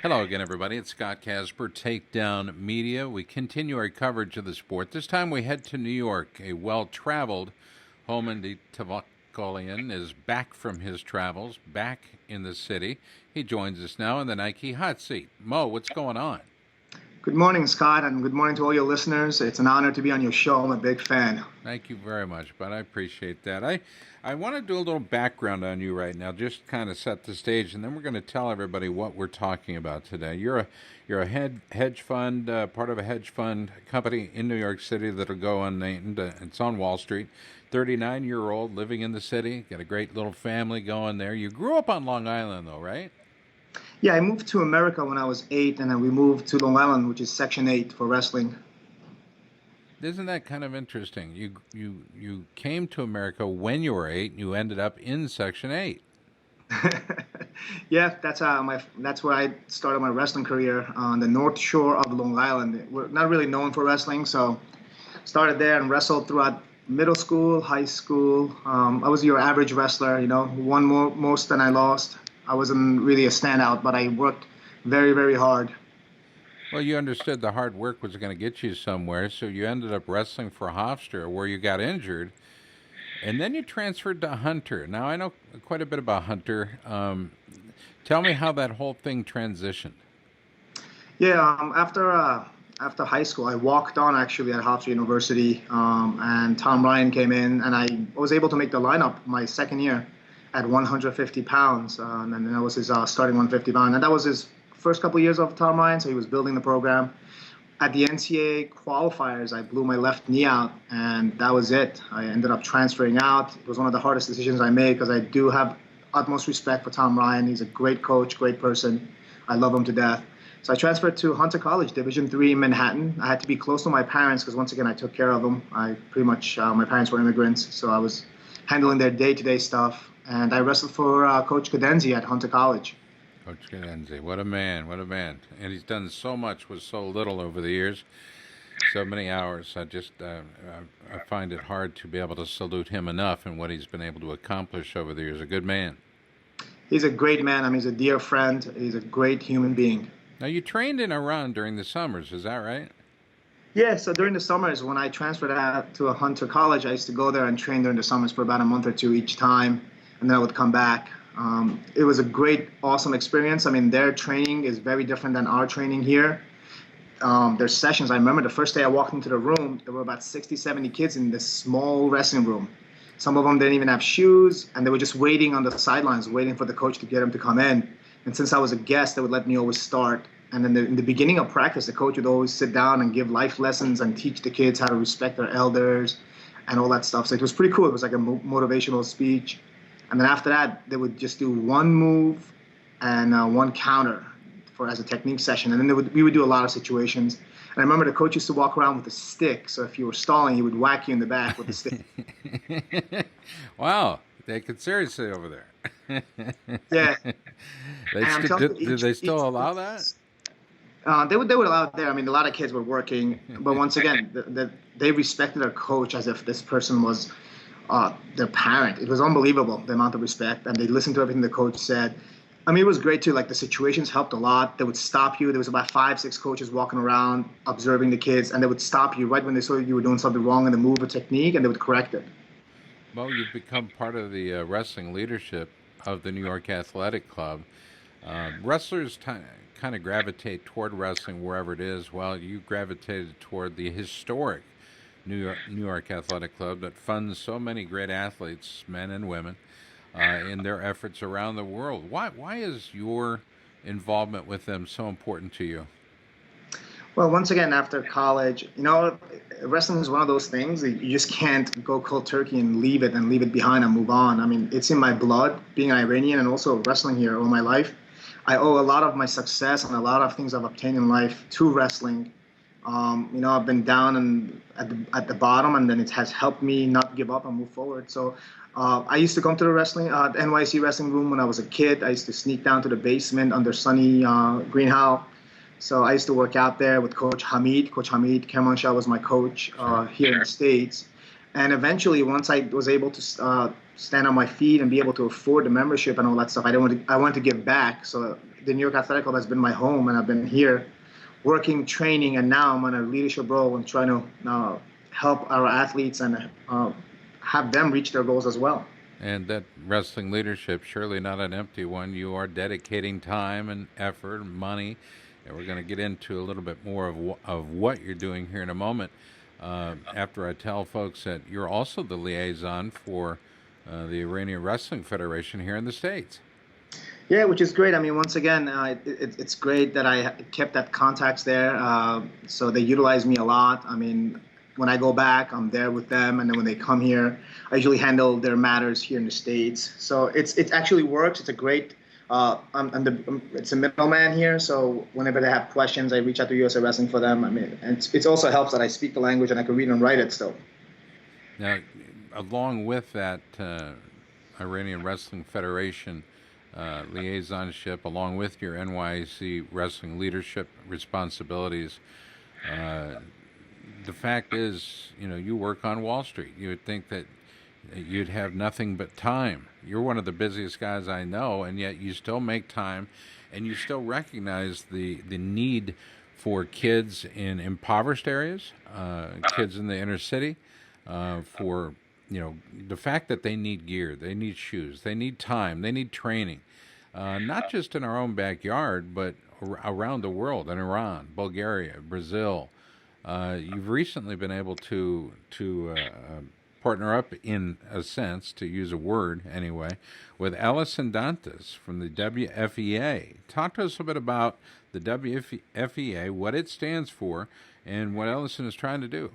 Hello again, everybody. It's Scott Casper, Takedown Media. We continue our coverage of the sport. This time we head to New York. A well-traveled Hooman Tavakolian is back from his travels, back in the city. He joins us now in the Nike hot seat. Mo, what's going on? Good morning, Scott, and good morning to all your listeners. It's an honor to be on your show. I'm a big fan. Thank you very much, bud. I appreciate that. I want to do a little background on you right now, just kind of set the stage, and then we're going to tell everybody what we're talking about today. You're a hedge fund, part of a hedge fund company in New York City that'll go unnamed. It's on Wall Street. 39-year-old living in the city, got a great little family going there. You grew up on Long Island, though, right? Yeah, I moved to America when I was 8, and then we moved to Long Island, which is Section 8 for wrestling. Isn't that kind of interesting? You came to America when you were 8, and you ended up in Section 8. Yeah, that's where I started my wrestling career on the North Shore of Long Island. We're not really known for wrestling, so started there and wrestled throughout middle school, high school. I was your average wrestler, won most than I lost. I wasn't really a standout, but I worked very, very hard. Well, you understood the hard work was going to get you somewhere, so you ended up wrestling for Hofstra, where you got injured, and then you transferred to Hunter. Now, I know quite a bit about Hunter. Tell me how that whole thing transitioned. Yeah, after high school, I walked on actually at Hofstra University, and Tom Ryan came in, and I was able to make the lineup my second year at 150 pounds, and that was his starting 150 pound, and that was his first couple of years of Tom Ryan, so he was building the program. At the NCAA qualifiers, I blew my left knee out, and that was it. I ended up transferring out. It was one of the hardest decisions I made because I do have utmost respect for Tom Ryan. He's a great coach, great person. I love him to death. So I transferred to Hunter College, Division III in Manhattan. I had to be close to my parents because once again, I took care of them. I pretty much, my parents were immigrants, so I was handling their day-to-day stuff. And I wrestled for Coach Cadenzi at Hunter College. Coach Cadenzi, what a man, what a man. And he's done so much with so little over the years, so many hours. I find it hard to be able to salute him enough and what he's been able to accomplish over the years. A good man. He's a great man. I mean, he's a dear friend. He's a great human being. Now, you trained in Iran during the summers, is that right? Yeah, so during the summers, when I transferred out to a Hunter College, I used to go there and train during the summers for about a month or two each time, and then I would come back. It was a great, awesome experience. I mean, their training is very different than our training here. Their sessions, I remember the first day I walked into the room, there were about 60, 70 kids in this small wrestling room. Some of them didn't even have shoes, and they were just waiting on the sidelines, waiting for the coach to get them to come in. And since I was a guest, they would let me always start. And then in the beginning of practice, the coach would always sit down and give life lessons and teach the kids how to respect their elders and all that stuff. So it was pretty cool. It was like a motivational speech. And then after that, they would just do one move and one counter as a technique session. And then we would do a lot of situations. And I remember the coach used to walk around with a stick. So if you were stalling, he would whack you in the back with the stick. Wow. They could seriously over there. Yeah. Do they still allow that? They would allow it there. I mean, a lot of kids were working. But once again, they respected their coach as if this person was their parent. It was unbelievable, the amount of respect, and they listened to everything the coach said. I mean, it was great too. Like the situations helped a lot. They would stop you. There was about 5, 6 coaches walking around observing the kids, and they would stop you right when they saw you were doing something wrong in the move or technique, and they would correct it. Well, you've become part of the wrestling leadership of the New York Athletic Club. Wrestlers kind of gravitate toward wrestling wherever it is. Well, you gravitated toward the historic New York Athletic Club that funds so many great athletes, men and women, in their efforts around the world. Why is your involvement with them so important to you? Well, once again, after college, wrestling is one of those things that you just can't go cold turkey and leave it behind and move on. I mean, it's in my blood, being Iranian and also wrestling here all my life. I owe a lot of my success and a lot of things I've obtained in life to wrestling. I've been down and at the bottom, and then it has helped me not give up and move forward. So I used to come to the NYC wrestling room when I was a kid. I used to sneak down to the basement under Sunny Greenhow. So I used to work out there with Coach Hamid. Coach Hamid Kermanshah was my coach here in the States. And eventually, once I was able to stand on my feet and be able to afford the membership and all that stuff, I wanted to give back. So the New York Athletic Club has been my home, and I've been here working, training, and now I'm on a leadership role and trying to help our athletes and have them reach their goals as well. And that wrestling leadership, surely not an empty one. You are dedicating time and effort and money. And we're going to get into a little bit more of what you're doing here in a moment. After I tell folks that you're also the liaison for the Iranian Wrestling Federation here in the States. Yeah, which is great. I mean, once again, it's great that I kept that contacts there. So they utilize me a lot. I mean, when I go back, I'm there with them, and then when they come here, I usually handle their matters here in the States. So it actually works. It's a great. It's a middleman here. So whenever they have questions, I reach out to USA Wrestling for them. I mean, and it also helps that I speak the language and I can read and write it still. Now, along with that Iranian Wrestling Federation liaisonship, along with your NYC wrestling leadership responsibilities, the fact is, you work on Wall Street. You would think that you'd have nothing but time. You're one of the busiest guys I know, and yet you still make time, and you still recognize the need for kids in impoverished areas, kids in the inner city, for the fact that they need gear, they need shoes, they need time, they need training, not just in our own backyard, but around the world, in Iran, Bulgaria, Brazil. You've recently been able to partner up, in a sense, to use a word anyway, with Alison Dantas from the WFEA. Talk to us a bit about the WFEA, what it stands for, and what Alison is trying to do.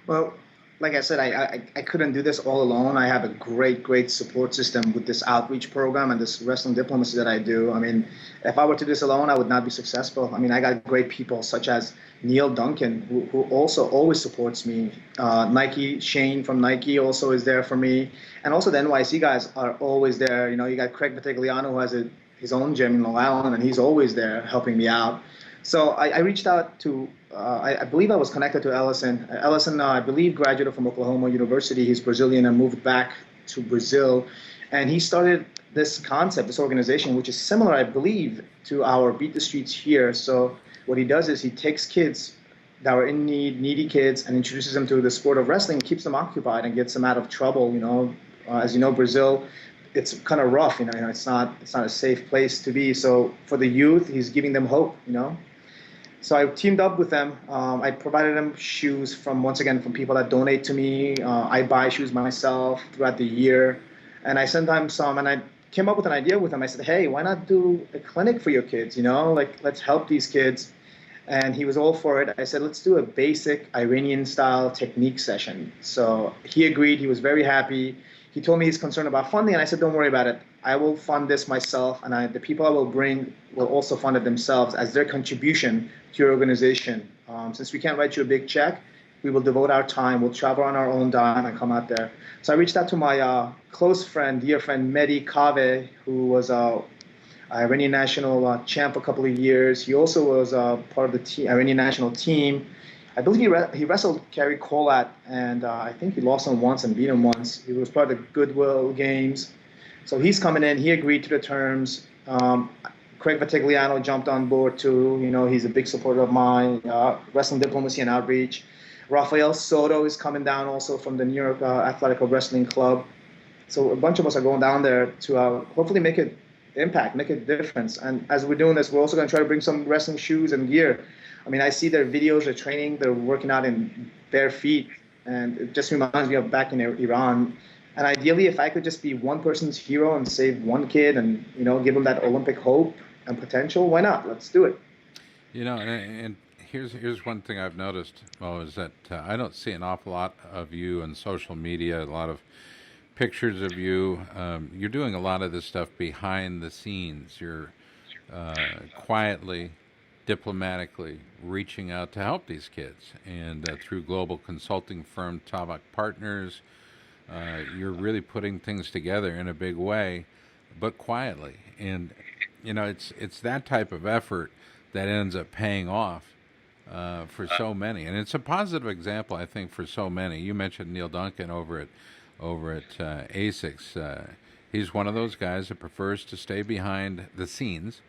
Well, like I said, I couldn't do this all alone. I have a great support system with this outreach program and this wrestling diplomacy that I do. I mean, if I were to do this alone, I would not be successful. I mean, I got great people such as Neil Duncan, who also always supports me. Nike, Shane from Nike also is there for me. And also the NYC guys are always there. You got Craig Vitigliano, who has his own gym in Long Island, and he's always there helping me out. So I reached out to, I believe I was connected to Ellison. Ellison, I believe, graduated from Oklahoma University. He's Brazilian and moved back to Brazil. And he started this concept, this organization, which is similar, I believe, to our Beat the Streets here. So what he does is he takes kids that are in need, needy kids, and introduces them to the sport of wrestling, keeps them occupied, and gets them out of trouble. As you know, Brazil, it's kind of rough. It's not a safe place to be. So for the youth, he's giving them hope. So I teamed up with them. I provided them shoes from people that donate to me. I buy shoes myself throughout the year, and I sent them some. And I came up with an idea with him. I said, hey, why not do a clinic for your kids? Let's help these kids. And he was all for it. I said, let's do a basic Iranian style technique session. So he agreed. He was very happy. He told me he's concerned about funding, and I said, don't worry about it. I will fund this myself, and the people I will bring will also fund it themselves as their contribution to your organization. Since we can't write you a big check, we will devote our time. We'll travel on our own dime and come out there. So I reached out to my close friend, dear friend, Mehdi Kaveh, who was Iranian national champ a couple of years. He also was part of the Iranian national team. I believe he wrestled Kerry Kolat, and I think he lost him once and beat him once. He was part of the Goodwill Games. So he's coming in. He agreed to the terms. Craig Vitigliano jumped on board too. He's a big supporter of mine. Wrestling diplomacy and outreach. Rafael Soto is coming down also from the New York Athletic Wrestling Club. So a bunch of us are going down there to hopefully make an impact, make a difference. And as we're doing this, we're also going to try to bring some wrestling shoes and gear. I mean, I see their videos, their training, they're working out in bare feet, and it just reminds me of back in Iran. And ideally, if I could just be one person's hero and save one kid and, give them that Olympic hope and potential, why not? Let's do it. And here's one thing I've noticed, Mo, is that I don't see an awful lot of you on social media, a lot of pictures of you. You're doing a lot of this stuff behind the scenes. You're quietly, diplomatically reaching out to help these kids. And through global consulting firm Tavak Partners, you're really putting things together in a big way, but quietly. And, it's that type of effort that ends up paying off for so many, and it's a positive example, I think, for so many. You mentioned Neil Duncan over at ASICS. He's one of those guys that prefers to stay behind the scenes.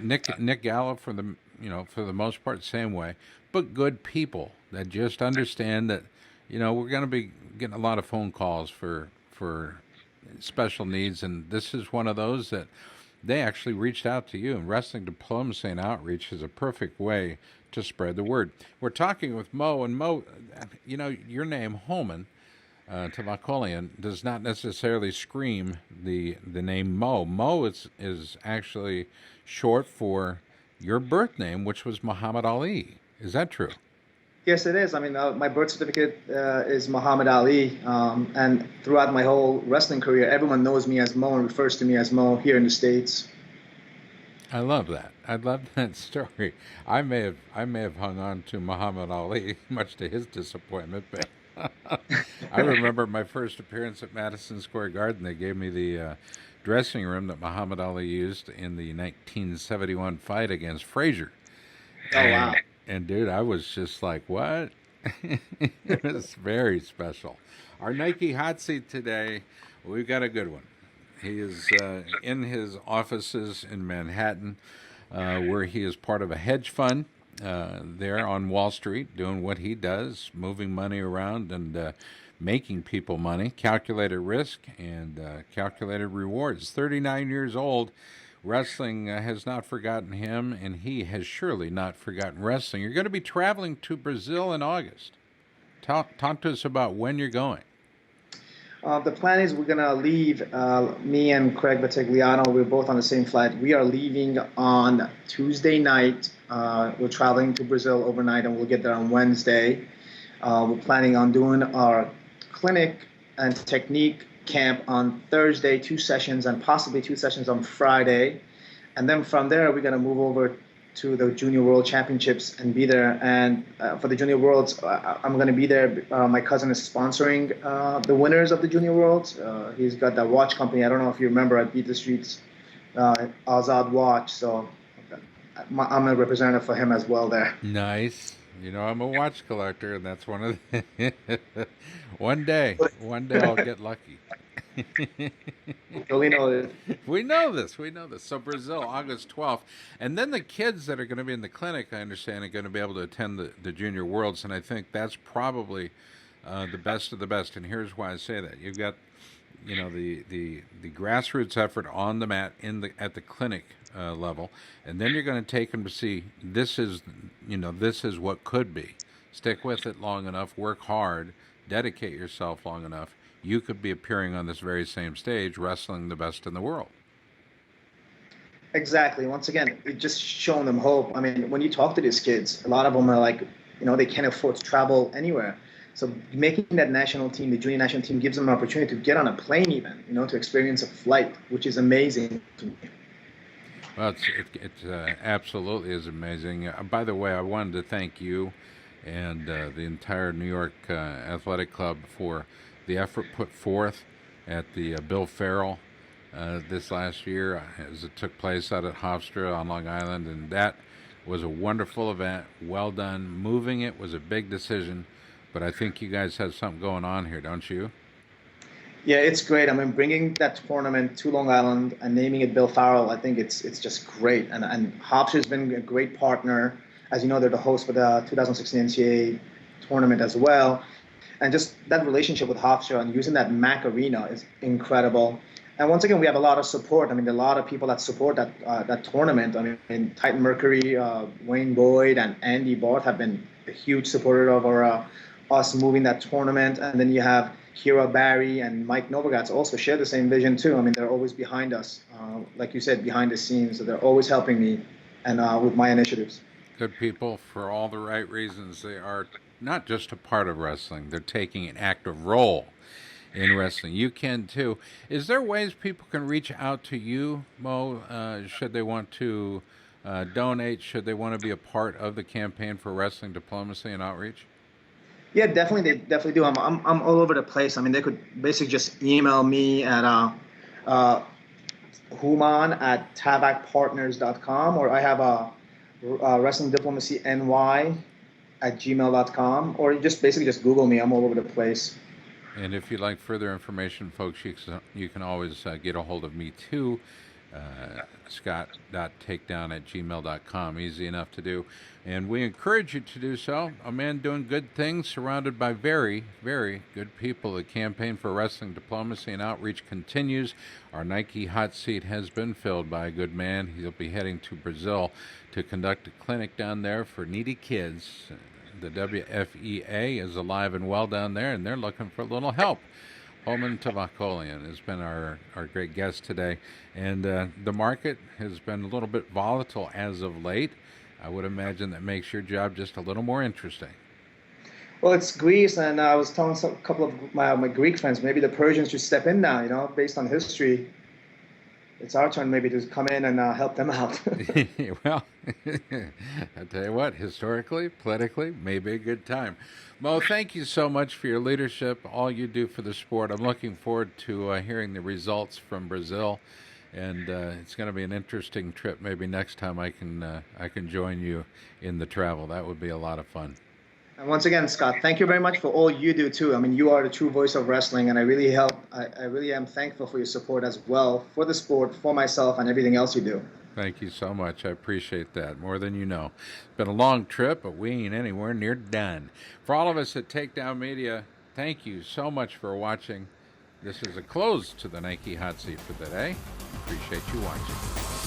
Nick Gallo, for the most part, same way, but good people that just understand that we're going to be getting a lot of phone calls for special needs, and this is one of those that they actually reached out to you. And wrestling diplomacy and outreach is a perfect way to spread the word. We're talking with Mo, and Mo, your name, Hooman Tavakolian, does not necessarily scream the name Mo. Mo is actually short for your birth name, which was Muhammad Ali. Is that true? Yes, it is. I mean, my birth certificate is Muhammad Ali, and throughout my whole wrestling career, everyone knows me as Mo and refers to me as Mo here in the States. I love that. I love that story. I may have hung on to Muhammad Ali, much to his disappointment, but I remember my first appearance at Madison Square Garden. They gave me the dressing room that Muhammad Ali used in the 1971 fight against Frazier. Oh, wow. And dude, I was just like, what? It was very special. Our Nike hot seat today, we've got a good one. He is in his offices in Manhattan, where he is part of a hedge fund there on Wall Street, doing what he does, moving money around and making people money, calculated risk and calculated rewards. 39 years old. Wrestling has not forgotten him, and he has surely not forgotten wrestling. You're going to be traveling to Brazil in August. Talk to us about when you're going. The plan is we're going to leave, me and Craig Battagliano, we're both on the same flight. We are leaving on Tuesday night. We're traveling to Brazil overnight, and we'll get there on Wednesday. We're planning on doing our clinic and technique camp on Thursday, 2 sessions, and possibly 2 sessions on Friday. And then from there, we're going to move over to the Junior World Championships and be there. And for the Junior Worlds, I'm going to be there. My cousin is sponsoring the winners of the Junior Worlds. He's got that watch company. I don't know if you remember, I Beat the Streets, Azad Watch. So I'm a representative for him as well there. Nice. I'm a watch collector, and that's one of the one day I'll get lucky. So we know it. We know this. So Brazil, August 12th. And then the kids that are going to be in the clinic, I understand, are going to be able to attend the Junior Worlds, and I think that's probably the best of the best. And here's why I say that. You've got the grassroots effort on the mat at the clinic level, and then you're going to take them to see this is what could be. Stick with it long enough, work hard, dedicate yourself long enough. You could be appearing on this very same stage, wrestling the best in the world. Exactly. Once again, it just showing them hope. I mean, when you talk to these kids, a lot of them are like, they can't afford to travel anywhere. So making that national team, the junior national team, gives them an opportunity to get on a plane even, to experience a flight, which is amazing to me. Well, it absolutely is amazing. By the way, I wanted to thank you and the entire New York Athletic Club for the effort put forth at the Bill Farrell this last year as it took place out at Hofstra on Long Island, and that was a wonderful event. Well done. Moving it was a big decision, but I think you guys have something going on here, don't you? Yeah, it's great. I mean, bringing that tournament to Long Island and naming it Bill Farrell, I think it's just great. And Hofstra's been a great partner. As you know, they're the host for the 2016 NCAA tournament as well. And just that relationship with Hofstra and using that MAC arena is incredible. And once again, we have a lot of support. I mean, there are a lot of people that support that tournament. I mean, Titan Mercury, Wayne Boyd, and Andy Barth have been a huge supporter of us moving that tournament. And then you have Kira Barry and Mike Novogratz also share the same vision too. I mean, they're always behind us, like you said, behind the scenes. So they're always helping me and with my initiatives. Good people for all the right reasons. They are not just a part of wrestling. They're taking an active role in wrestling. You can too. Is there ways people can reach out to you, Mo, should they want to donate, should they want to be a part of the campaign for wrestling diplomacy and outreach? Yeah, definitely. They definitely do. I'm all over the place. I mean, they could basically just email me at Hooman@tavakpartners.com, or I have Wrestling Diplomacy NY at gmail.com, or you just basically just Google me. I'm all over the place. And if you'd like further information, folks, you can always get a hold of me too. Scott.takedown@gmail.com. Easy enough to do. And we encourage you to do so. A man doing good things, surrounded by very, very good people. The campaign for wrestling diplomacy and outreach continues. Our Nike hot seat has been filled by a good man. He'll be heading to Brazil to conduct a clinic down there for needy kids. The WFEA is alive and well down there, and they're looking for a little help. Hooman Tavakolian has been our great guest today. And the market has been a little bit volatile as of late. I would imagine that makes your job just a little more interesting. Well, it's Greece, and I was telling a couple of my Greek friends, maybe the Persians should step in now, based on history. It's our turn maybe to come in and help them out. Well, I tell you what, historically, politically, maybe a good time. Mo, thank you so much for your leadership, all you do for the sport. I'm looking forward to hearing the results from Brazil, and it's going to be an interesting trip. Maybe next time I can join you in the travel. That would be a lot of fun. And once again, Scott, thank you very much for all you do too. I mean, you are the true voice of wrestling, and I really am thankful for your support as well for the sport, for myself, and everything else you do. Thank you so much. I appreciate that more than you know. It's been a long trip, but we ain't anywhere near done. For all of us at Takedown Media, thank you so much for watching. This is a close to the Nike Hot Seat for today. Appreciate you watching.